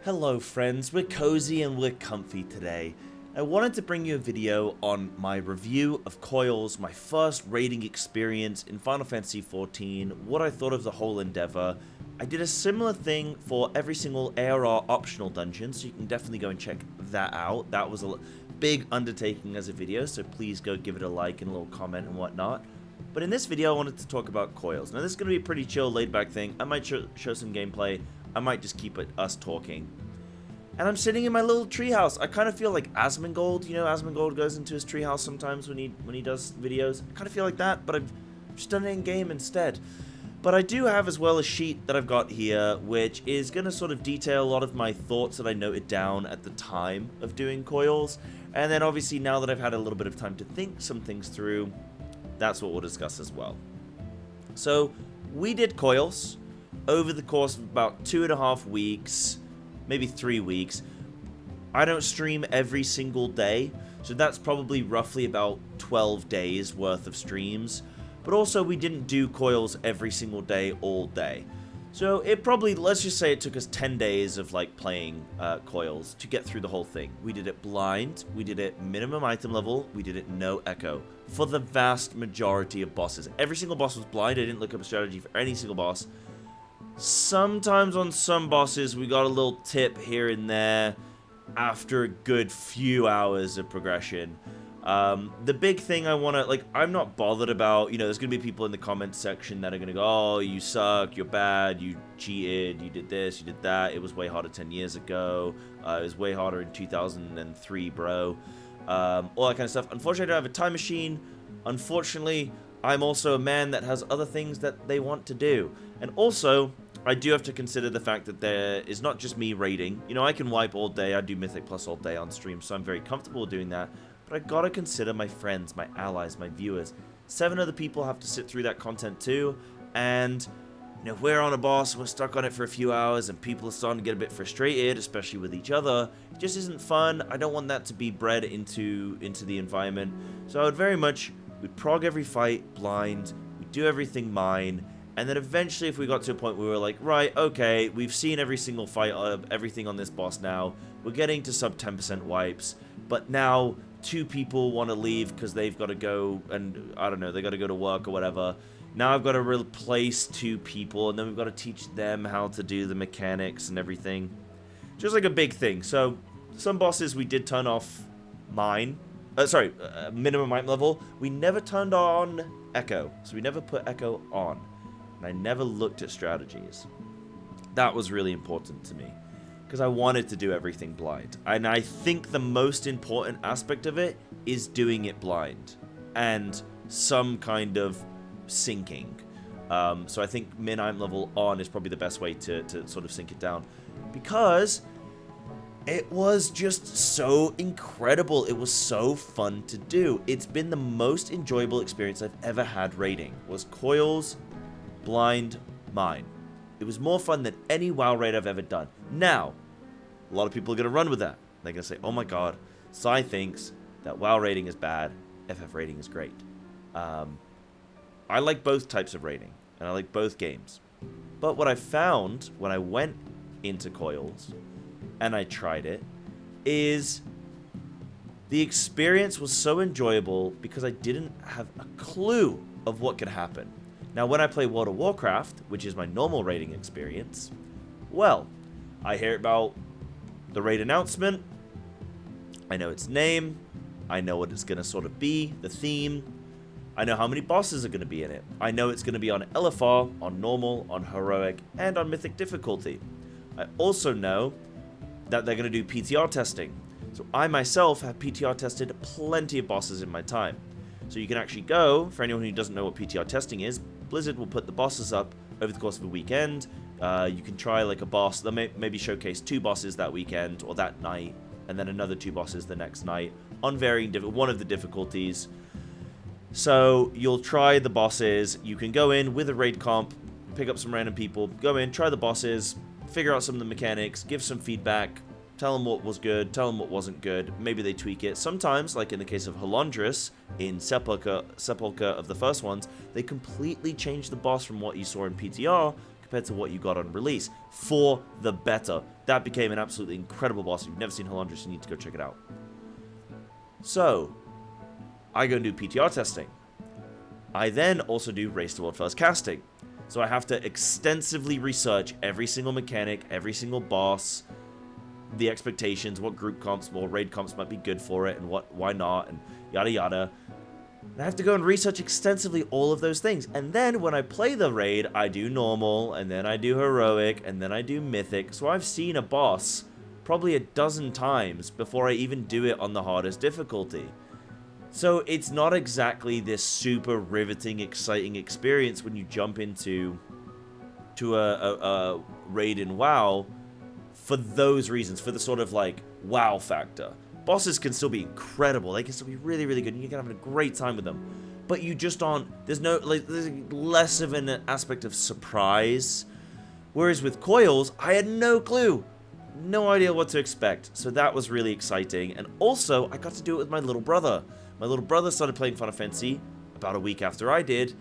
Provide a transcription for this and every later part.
Hello friends, we're cozy and we're comfy today. I wanted to bring you a video on my review of COILS, my first raiding experience in Final Fantasy XIV, what I thought of the whole endeavor. I did a similar thing for every single ARR optional dungeon, so you can definitely go and check that out. That was a big undertaking as a video, so please go give it a like and a little comment and whatnot. But in this video I wanted to talk about COILS. Now this is going to be a pretty chill, laid back thing. I might show some gameplay. I might just keep it us talking. And I'm sitting in my little treehouse. I kind of feel like Asmongold. You know, Asmongold goes into his treehouse sometimes when he does videos. I kind of feel like that, but I've just done it in game instead. But I do have as well a sheet that I've got here, which is going to sort of detail a lot of my thoughts that I noted down at the time of doing COILS. And then obviously now that I've had a little bit of time to think some things through, that's what we'll discuss as well. So we did COILS over the course of about 2.5 weeks, maybe 3 weeks. I don't stream every single day, so that's probably roughly about 12 days worth of streams. But also we didn't do COILS every single day, all day. So it probably, let's just say it took us 10 days of like playing COILS to get through the whole thing. We did it blind, we did it minimum item level, we did it no echo. For the vast majority of bosses. Every single boss was blind, I didn't look up a strategy for any single boss. Sometimes on some bosses we got a little tip here and there after a good few hours of progression. The big thing I want to, like, I'm not bothered about, you know, there's going to be people in the comments section that are going to go, oh, you suck, you're bad, you cheated, you did this, you did that, it was way harder 10 years ago, it was way harder in 2003, bro, all that kind of stuff. Unfortunately, I don't have a time machine. Unfortunately, I'm also a man that has other things that they want to do. And also, I do have to consider the fact that there is not just me raiding. You know, I can wipe all day, I do Mythic Plus all day on stream, so I'm very comfortable doing that. But I gotta consider my friends, my allies, my viewers. 7 other people have to sit through that content too, and you know, if we're on a boss and we're stuck on it for a few hours and people are starting to get a bit frustrated, especially with each other, it just isn't fun. I don't want that to be bred into the environment. So I would very much, we'd prog every fight blind, we'd do everything mine, and then eventually if we got to a point where we were like, right, okay, we've seen every single fight of everything on this boss now, we're getting to sub 10% wipes, but now 2 people want to leave because they've got to go, and I don't know, they got to go to work or whatever. Now I've got to replace 2 people, and then we've got to teach them how to do the mechanics and everything. Just like a big thing. So some bosses we did turn off minimum item level. We never turned on echo, so we never put echo on, and I never looked at strategies. That was really important to me, because I wanted to do everything blind. And I think the most important aspect of it is doing it blind and some kind of syncing. So I think min item level on is probably the best way to sort of sync it down, because it was just so incredible. It was so fun to do. It's been the most enjoyable experience I've ever had raiding, was COILS blind mine. It was more fun than any WoW raid I've ever done. Now, a lot of people are going to run with that. They're going to say, oh my god, Psy thinks that WoW rating is bad, FF rating is great. I like both types of rating, and I like both games. But what I found when I went into COILS, and I tried it, is the experience was so enjoyable because I didn't have a clue of what could happen. Now, when I play World of Warcraft, which is my normal raiding experience, well, I hear about the raid announcement, I know its name, I know what it's going to sort of be, the theme, I know how many bosses are going to be in it, I know it's going to be on LFR, on normal, on heroic, and on mythic difficulty. I also know that they're going to do PTR testing, so I myself have PTR tested plenty of bosses in my time. So you can actually go, for anyone who doesn't know what PTR testing is, Blizzard will put the bosses up over the course of a weekend. You can try like a boss, they'll maybe showcase 2 bosses that weekend or that night, and then another 2 bosses the next night on varying one of the difficulties. So you'll try the bosses, you can go in with a raid comp, pick up some random people, go in, try the bosses, figure out some of the mechanics, give some feedback, tell them what was good, tell them what wasn't good, maybe they tweak it. Sometimes, like in the case of Halondrus, in Sepulchre of the first ones, they completely changed the boss from what you saw in PTR compared to what you got on release, for the better. That became an absolutely incredible boss. If you've never seen Halandris, you need to go check it out. So, I go and do PTR testing. I then also do Race to World First casting. So I have to extensively research every single mechanic, every single boss, the expectations, what group comps or raid comps might be good for it, and why not, and yada yada. And I have to go and research extensively all of those things. And then when I play the raid, I do normal, and then I do heroic, and then I do mythic. So I've seen a boss probably a dozen times before I even do it on the hardest difficulty. So it's not exactly this super riveting, exciting experience when you jump into a raid in WoW for those reasons, for the sort of like wow factor. Bosses can still be incredible, they can still be really, really good, and you can have a great time with them. But you just aren't, there's less of an aspect of surprise. Whereas with COILS, I had no clue. No idea what to expect. So that was really exciting. And also, I got to do it with my little brother. My little brother started playing Final Fantasy about a week after I did,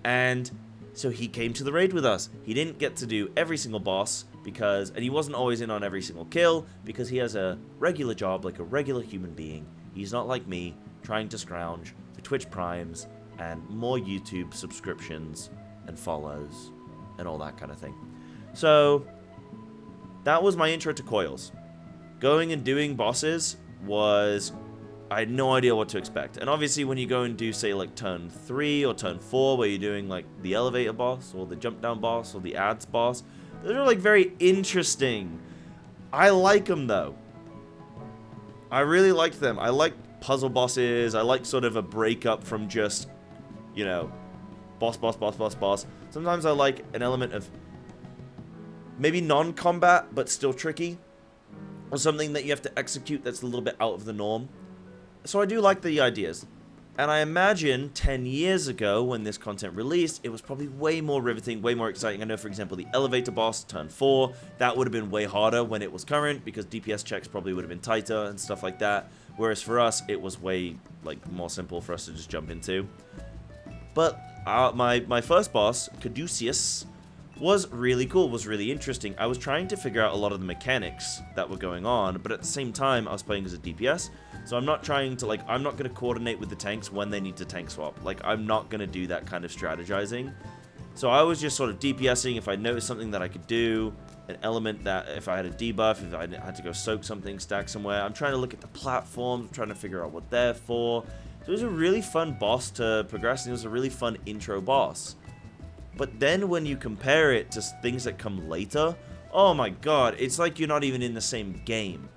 and so he came to the raid with us. He didn't get to do every single boss, and he wasn't always in on every single kill, because he has a regular job like a regular human being. He's not like me, trying to scrounge for Twitch Primes, and more YouTube subscriptions, and follows, and all that kind of thing. So, that was my intro to COILS. Going and doing bosses was... I had no idea what to expect. And obviously when you go and do, say, like turn 3 or turn 4, where you're doing like the elevator boss or the jump down boss or the ads boss, those are like very interesting. I like them though. I really liked them. I like puzzle bosses. I like sort of a breakup from just, you know, boss, boss, boss, boss, boss. Sometimes I like an element of maybe non-combat but still tricky, or something that you have to execute that's a little bit out of the norm. So I do like the ideas. And I imagine 10 years ago when this content released, it was probably way more riveting, way more exciting. I know, for example, the elevator boss, turn 4, that would have been way harder when it was current, because DPS checks probably would have been tighter and stuff like that. Whereas for us, it was way more simple for us to just jump into. But my first boss, Caduceus, was really cool, was really interesting. I was trying to figure out a lot of the mechanics that were going on, but at the same time, I was playing as a DPS, so I'm not trying to, I'm not going to coordinate with the tanks when they need to tank swap. I'm not going to do that kind of strategizing. So I was just sort of DPSing if I noticed something that I could do, an element that if I had a debuff, if I had to go soak something, stack somewhere. I'm trying to look at the platforms, I'm trying to figure out what they're for. So it was a really fun boss to progress, and it was a really fun intro boss. But then when you compare it to things that come later, oh my god, it's like you're not even in the same game.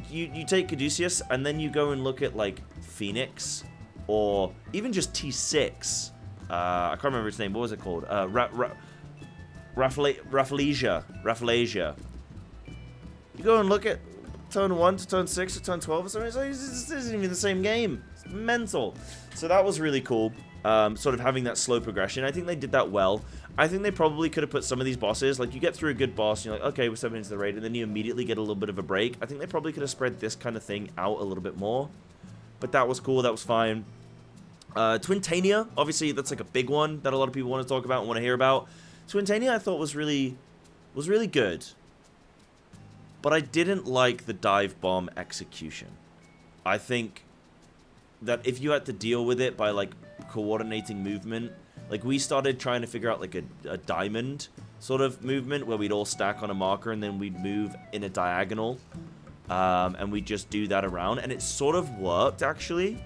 You take Caduceus, and then you go and look at, like, Phoenix, or even just T6. I can't remember its name. What was it called? Rafflesia. You go and look at turn 1 to turn 6 to turn 12 or something. This isn't even the same game. It's mental. So that was really cool. Sort of having that slow progression. I think they did that well. I think they probably could have put some of these bosses, like you get through a good boss, and you're like, okay, we're stepping into the raid, and then you immediately get a little bit of a break. I think they probably could have spread this kind of thing out a little bit more. But that was cool, that was fine. Twintania, obviously that's like a big one that a lot of people want to talk about and want to hear about. Twintania I thought was really good. But I didn't like the dive bomb execution. I think that if you had to deal with it by like coordinating movement, like we started trying to figure out like a diamond sort of movement where we'd all stack on a marker and then we'd move in a diagonal, and we'd just do that around, and it sort of worked actually,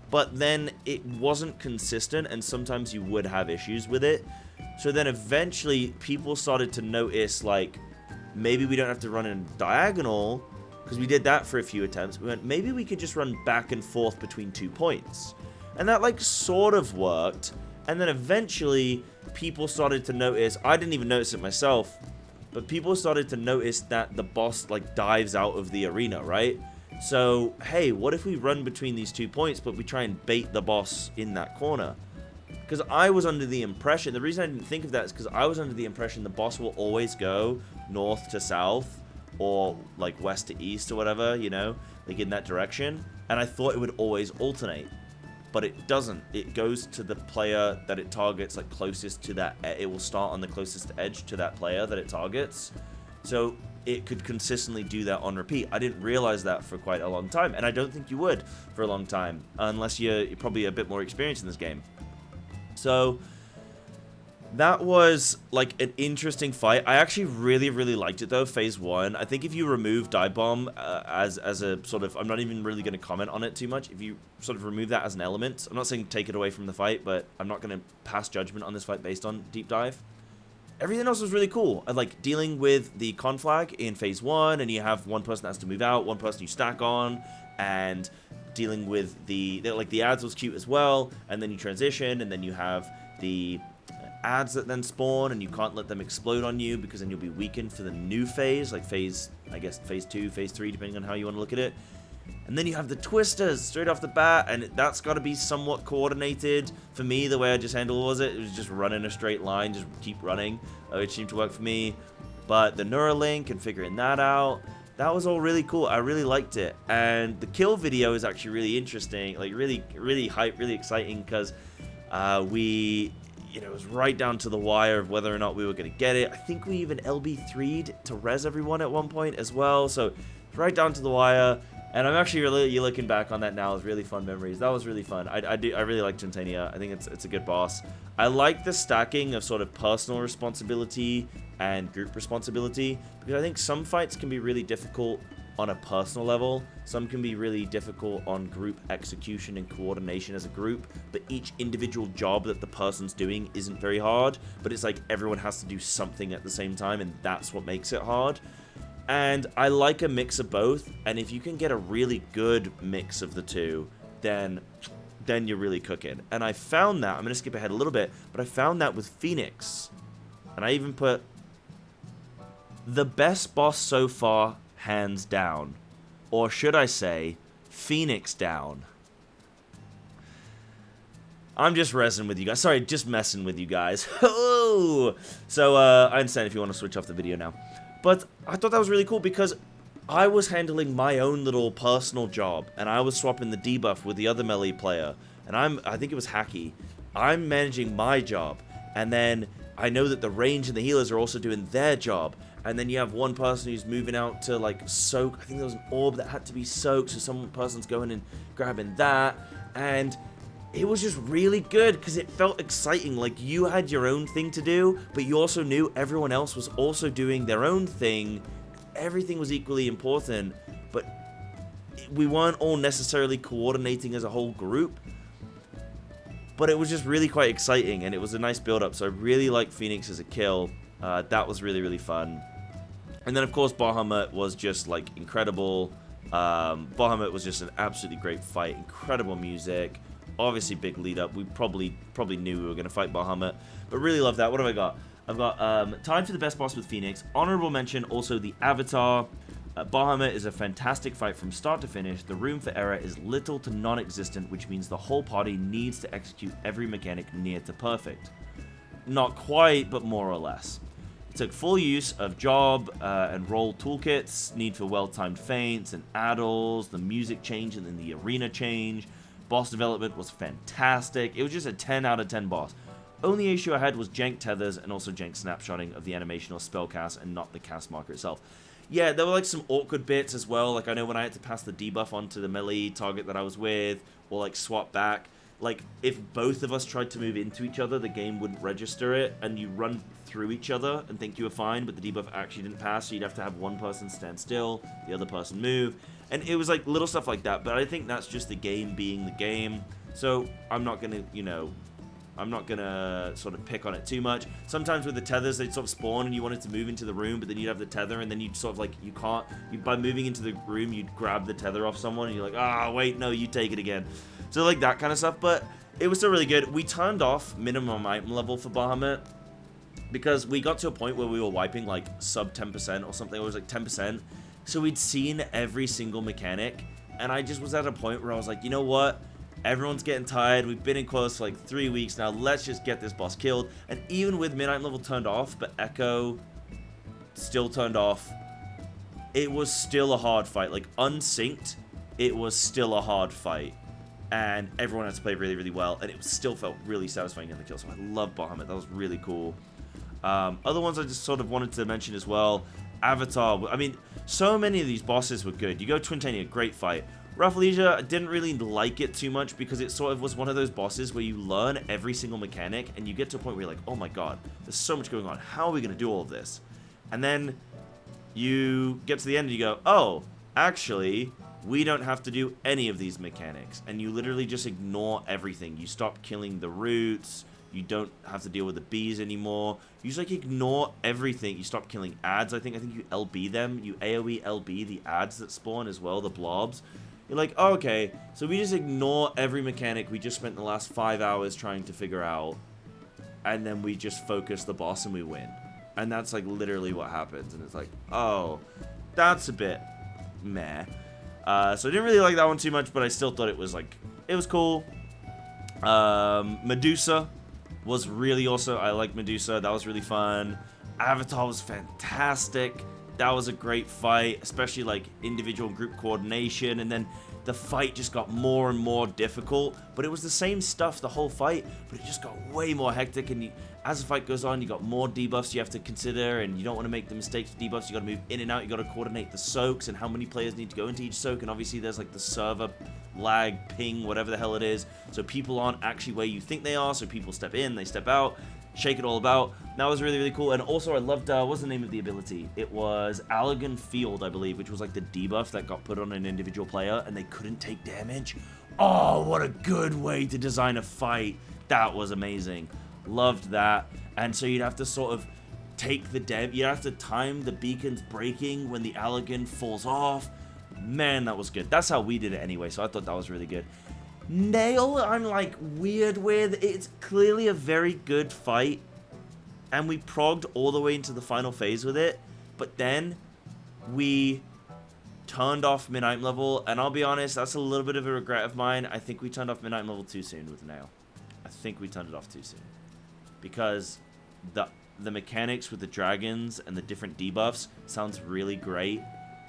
but then it wasn't consistent and sometimes you would have issues with it. So then eventually people started to notice, like, maybe we don't have to run in diagonal, because we did that for a few attempts. We went, maybe we could just run back and forth between 2 points. And that, like, sort of worked. And then eventually, people started to notice, I didn't even notice it myself, but people started to notice that the boss, like, dives out of the arena, right? So, hey, what if we run between these 2 points, but we try and bait the boss in that corner? Because I was under the impression, the reason I didn't think of that is because I was under the impression the boss will always go north to south, or like west to east or whatever, you know, like in that direction. And I thought it would always alternate. but it doesn't. It goes to the player that it targets, like closest to that. It will start on the closest edge to that player that it targets. So it could consistently do that on repeat. I didn't realize that for quite a long time, and I don't think you would for a long time, unless you're probably a bit more experienced in this game. So that was like an interesting fight. I actually really, really liked it though, phase 1. I think if you remove Dive Bomb as a sort of, I'm not even really going to comment on it too much. If you sort of remove that as an element, I'm not saying take it away from the fight, but I'm not going to pass judgment on this fight based on Deep Dive. Everything else was really cool. I like dealing with the conflag in phase 1, and you have one person that has to move out, one person you stack on, and dealing with the ads was cute as well, and then you transition, and then you have the ads that then spawn, and you can't let them explode on you because then you'll be weakened for the new phase, like phase 2, phase 3, depending on how you want to look at it. And then you have the twisters straight off the bat, and that's got to be somewhat coordinated. For me, the way I just handled it was just run in a straight line, just keep running, which seemed to work for me. But the Neuralink and figuring that out, that was all really cool. I really liked it. And the kill video is actually really interesting, like really, really hype, really exciting, because it was right down to the wire of whether or not we were going to get it. I think we even LB3'd to res everyone at one point as well. So it's right down to the wire. And I'm actually really looking back on that now as really fun memories. That was really fun. I really like Twintania. I think it's a good boss. I like the stacking of sort of personal responsibility and group responsibility, because I think some fights can be really difficult on a personal level. Some can be really difficult on group execution and coordination as a group, but each individual job that the person's doing isn't very hard, but it's like everyone has to do something at the same time, and that's what makes it hard. And I like a mix of both, and if you can get a really good mix of the two, then you're really cooking. And I found that, I'm going to skip ahead a little bit, but I found that with Phoenix. And I even put the best boss so far, hands down. Or should I say, Phoenix down. I'm just rezzing with you guys. Sorry, just messing with you guys. Oh! So, I understand if you want to switch off the video now. But I thought that was really cool because I was handling my own little personal job, and I was swapping the debuff with the other melee player, and I think it was Hacky. I'm managing my job, and then I know that the range and the healers are also doing their job, and then you have one person who's moving out to like soak. I think there was an orb that had to be soaked, so some person's going and grabbing that, and it was just really good because it felt exciting. Like you had your own thing to do, but you also knew everyone else was also doing their own thing. Everything was equally important, but we weren't all necessarily coordinating as a whole group. But it was just really quite exciting, and it was a nice build-up. So I really liked Phoenix as a kill. That was really, really fun. And then, of course, Bahamut was just like incredible. Bahamut was just an absolutely great fight. Incredible music. Obviously, big lead up. We probably knew we were going to fight Bahamut, but really love that. What have I got? I've got time for the best boss with Phoenix. Honorable mention, also the Avatar. Bahamut is a fantastic fight from start to finish. The room for error is little to non-existent, which means the whole party needs to execute every mechanic near to perfect. Not quite, but more or less. It took full use of job and roll toolkits, need for well-timed feints and addles, the music change and then the arena change. Boss development was fantastic. It was just a 10 out of 10 boss. Only issue I had was jank tethers and also jank snapshotting of the animation or spell cast and not the cast marker itself. Yeah, there were like some awkward bits as well. Like I know when I had to pass the debuff onto the melee target that I was with, or like swap back. Like if both of us tried to move into each other, the game wouldn't register it, and you run through each other and think you were fine, but the debuff actually didn't pass, so you'd have to have one person stand still, the other person move. And it was like little stuff like that, but I think that's just the game being the game. So I'm not gonna, I'm not gonna sort of pick on it too much. Sometimes with the tethers, they'd sort of spawn and you wanted to move into the room, but then you'd have the tether and then you'd sort of like, by moving into the room, you'd grab the tether off someone and you're like, ah, wait, no, you take it again. So like that kind of stuff, but it was still really good. We turned off minimum item level for Bahamut because we got to a point where we were wiping like sub 10% or something. It was like 10%. So we'd seen every single mechanic, and I just was at a point where I was like, you know what? Everyone's getting tired. We've been in close for like 3 weeks now. Let's just get this boss killed. And even with mid-item level turned off, but Echo still turned off, it was still a hard fight. Like unsynced, it was still a hard fight. and everyone had to play really, really well, and it still felt really satisfying in the kill. So I love Bahamut. That was really cool. Other ones I just sort of wanted to mention as well. Avatar. I mean, so many of these bosses were good. You go Twintania, great fight. Rafflesia, I didn't really like it too much because it sort of was one of those bosses where you learn every single mechanic and you get to a point where you're like, oh my god, there's so much going on. How are we going to do all of this? And then you get to the end and you go, oh, actually, we don't have to do any of these mechanics. And you literally just ignore everything. You stop killing the roots. You don't have to deal with the bees anymore. You just like ignore everything. You stop killing ads. I think you LB them. You AoE LB the ads that spawn as well, the blobs. You're like, oh, okay, so we just ignore every mechanic we just spent the last 5 hours trying to figure out, and then we just focus the boss and we win. And that's like literally what happens. And it's like, oh, that's a bit meh. So I didn't really like that one too much, but I still thought it was like, it was cool. Medusa was really also, I like Medusa. That was really fun. Avatar was fantastic. That was a great fight, especially like individual and group coordination, and then the fight just got more and more difficult, but it was the same stuff the whole fight, but it just got way more hectic, and as the fight goes on, you got more debuffs you have to consider, and you don't want to make the mistakes with debuffs. You got to move in and out, you got to coordinate the soaks, and how many players need to go into each soak, and obviously there's like the server lag, ping, whatever the hell it is, so people aren't actually where you think they are, so people step in, they step out, shake it all about. That was really, really cool. And also I loved, what's the name of the ability? It was Allegan Field, I believe, which was like the debuff that got put on an individual player and they couldn't take damage. Oh, what a good way to design a fight. That was amazing. Loved that. And so you'd have to sort of take the you'd have to time the beacons breaking when the Allegan falls off. Man, that was good. That's how we did it anyway, so I thought that was really good. Nael, I'm like weird with. It's clearly a very good fight, and we progged all the way into the final phase with it, but then we turned off Midnight Level, and I'll be honest, that's a little bit of a regret of mine. I think we turned off Midnight Level too soon with Nael. I think we turned it off too soon, because the mechanics with the dragons and the different debuffs sounds really great,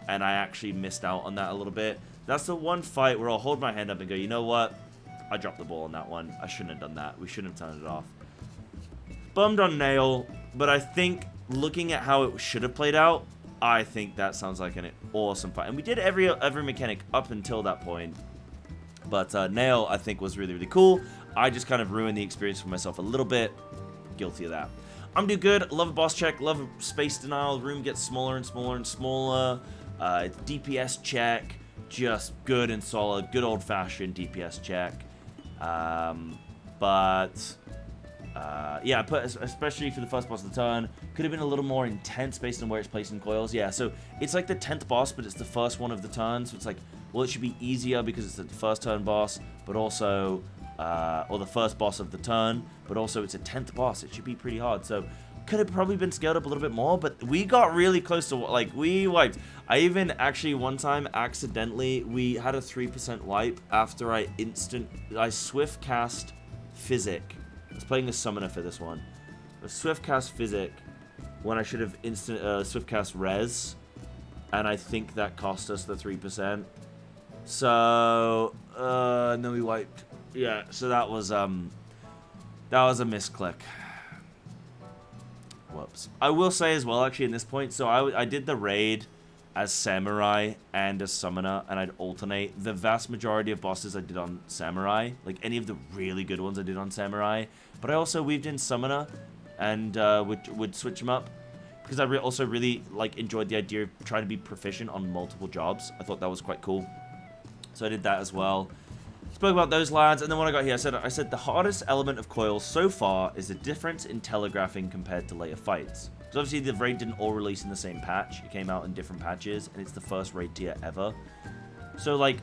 and I actually missed out on that a little bit. That's the one fight where I'll hold my hand up and go, you know what? I dropped the ball on that one. I shouldn't have done that. We shouldn't have turned it off. Bummed on Nael, but I think looking at how it should have played out, I think that sounds like an awesome fight. And we did every mechanic up until that point. But Nael, I think, was really, really cool. I just kind of ruined the experience for myself a little bit. Guilty of that. Imdugud, love a boss check, love a space denial. The room gets smaller and smaller and smaller. It's DPS check. Just good and solid, good old-fashioned DPS check. Yeah, especially for the first boss of the turn, could have been a little more intense based on where it's placed in coils. Yeah, so it's like the 10th boss, but it's the first one of the turn, so it's like, well, it should be easier because it's the first turn boss, but also, or the first boss of the turn, but also it's a 10th boss. It should be pretty hard, so could have probably been scaled up a little bit more, but we got really close to, like, we wiped. I even actually one time accidentally, we had a 3% wipe after I swift cast Physic. I was playing a summoner for this one. A swift cast Physic when I should have swift cast Res, and I think that cost us the 3%. So, and then we wiped. Yeah, so that was a misclick. Whoops. I will say as well, actually, in this point, so I did the raid as Samurai and as Summoner, and I'd alternate. The vast majority of bosses I did on Samurai, like any of the really good ones I did on Samurai, but I also weaved in Summoner and would switch them up, because I also really like enjoyed the idea of trying to be proficient on multiple jobs. I thought that was quite cool, so I did that as well. Spoke about those lads, and then when I got here, I said the hardest element of Coils so far is the difference in telegraphing compared to later fights. Because obviously the raid didn't all release in the same patch. It came out in different patches, and it's the first raid tier ever. So, like,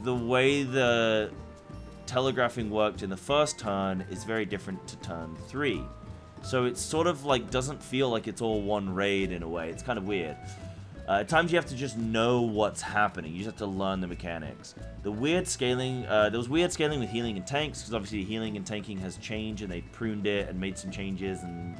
the way the telegraphing worked in the first turn is very different to turn 3. So it's sort of like doesn't feel like it's all one raid in a way. It's kind of weird. At times you have to just know what's happening. You just have to learn the mechanics. The weird scaling, there was weird scaling with healing and tanks, because obviously healing and tanking has changed, and they pruned it and made some changes, and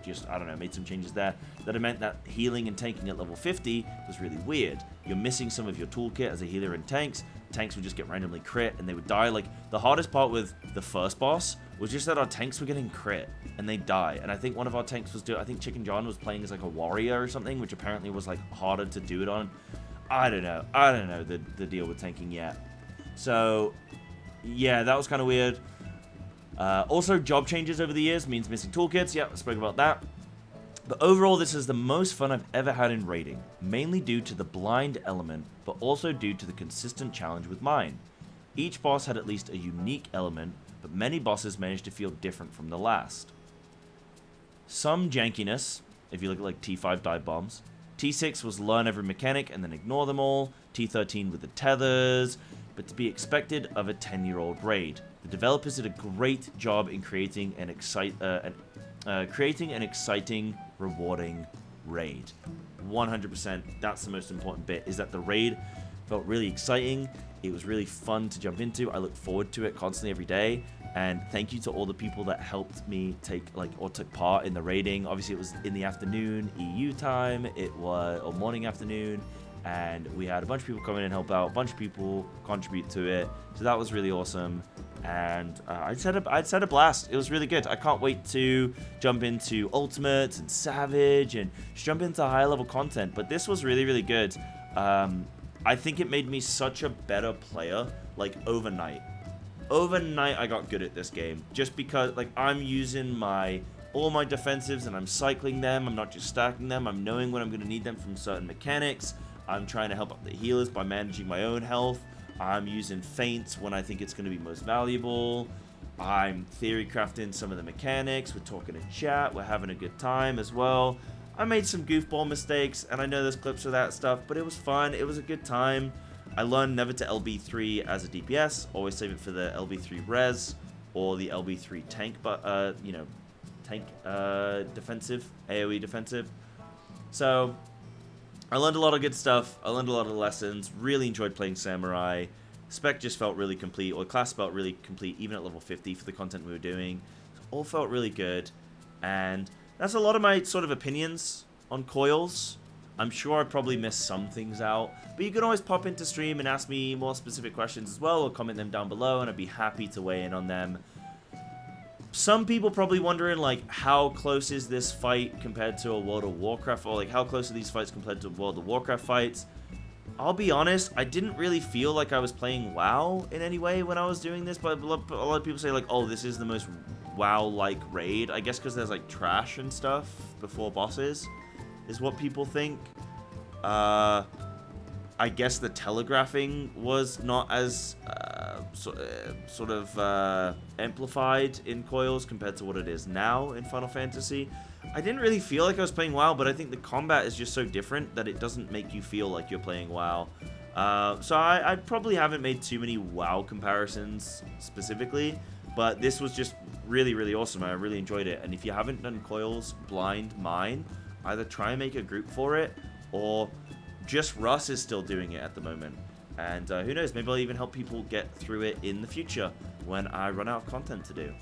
just, I don't know, made some changes there that meant that healing and tanking at level 50 was really weird. You're missing some of your toolkit as a healer in tanks. Tanks would just get randomly crit and they would die. Like, the hardest part with the first boss was just that our tanks were getting crit and they'd die. And I think one of our tanks was I think Chicken John was playing as like a warrior or something, which apparently was like harder to do it on. I don't know the deal with tanking yet. So yeah, that was kind of weird. Also, job changes over the years means missing toolkits. Yeah, I spoke about that. But overall, this is the most fun I've ever had in raiding, mainly due to the blind element, but also due to the consistent challenge with mine. Each boss had at least a unique element, but many bosses managed to feel different from the last. Some jankiness, if you look at like T5 dive bombs. T6 was learn every mechanic and then ignore them all. T13 with the tethers, but to be expected of a 10-year-old raid. The developers did a great job in creating an exciting, rewarding raid. 100%, that's the most important bit, is that the raid felt really exciting. It was really fun to jump into. I look forward to it constantly every day. And thank you to all the people that helped me took part in the raiding. Obviously, it was in the afternoon, EU time. It was or morning, afternoon. And we had a bunch of people come in and help out. A bunch of people contribute to it. So that was really awesome. And I'd had a blast. It was really good. I can't wait to jump into Ultimates and Savage and just jump into high-level content. But this was really, really good. I think it made me such a better player, like, overnight. Overnight, I got good at this game. Just because, like, I'm using all my defensives and I'm cycling them. I'm not just stacking them. I'm knowing when I'm going to need them from certain mechanics. I'm trying to help out the healers by managing my own health. I'm using feints when I think it's going to be most valuable. I'm theory crafting some of the mechanics. We're talking in chat. We're having a good time as well. I made some goofball mistakes, and I know there's clips of that stuff, but it was fun. It was a good time. I learned never to LB3 as a DPS. Always save it for the LB3 res or the LB3 tank, tank defensive, AoE defensive. So I learned a lot of good stuff. I learned a lot of lessons. Really enjoyed playing Samurai. Spec just felt really complete, or class felt really complete, even at level 50 for the content we were doing. So all felt really good, and that's a lot of my sort of opinions on COILS. I'm sure I probably missed some things out, but you can always pop into stream and ask me more specific questions as well, or comment them down below, and I'd be happy to weigh in on them. Some people probably wondering, like, how close is this fight compared to a World of Warcraft, or like how close are these fights compared to World of Warcraft fights? I'll be honest, I didn't really feel like I was playing WoW in any way when I was doing this, but a lot of people say, like, oh, this is the most WoW-like raid. I guess because there's, like, trash and stuff before bosses, is what people think. I guess the telegraphing was not as amplified in COILS compared to what it is now in Final Fantasy. I didn't really feel like I was playing WoW, but I think the combat is just so different that it doesn't make you feel like you're playing WoW. So I probably haven't made too many WoW comparisons specifically, but this was just really, really awesome. I really enjoyed it. And if you haven't done COILS Blind Mine, either try and make a group for it, or just Russ is still doing it at the moment. And who knows, maybe I'll even help people get through it in the future when I run out of content to do.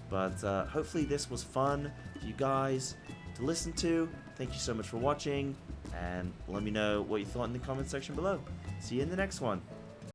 But hopefully this was fun for you guys to listen to. Thank you so much for watching, and let me know what you thought in the comment section below. See you in the next one.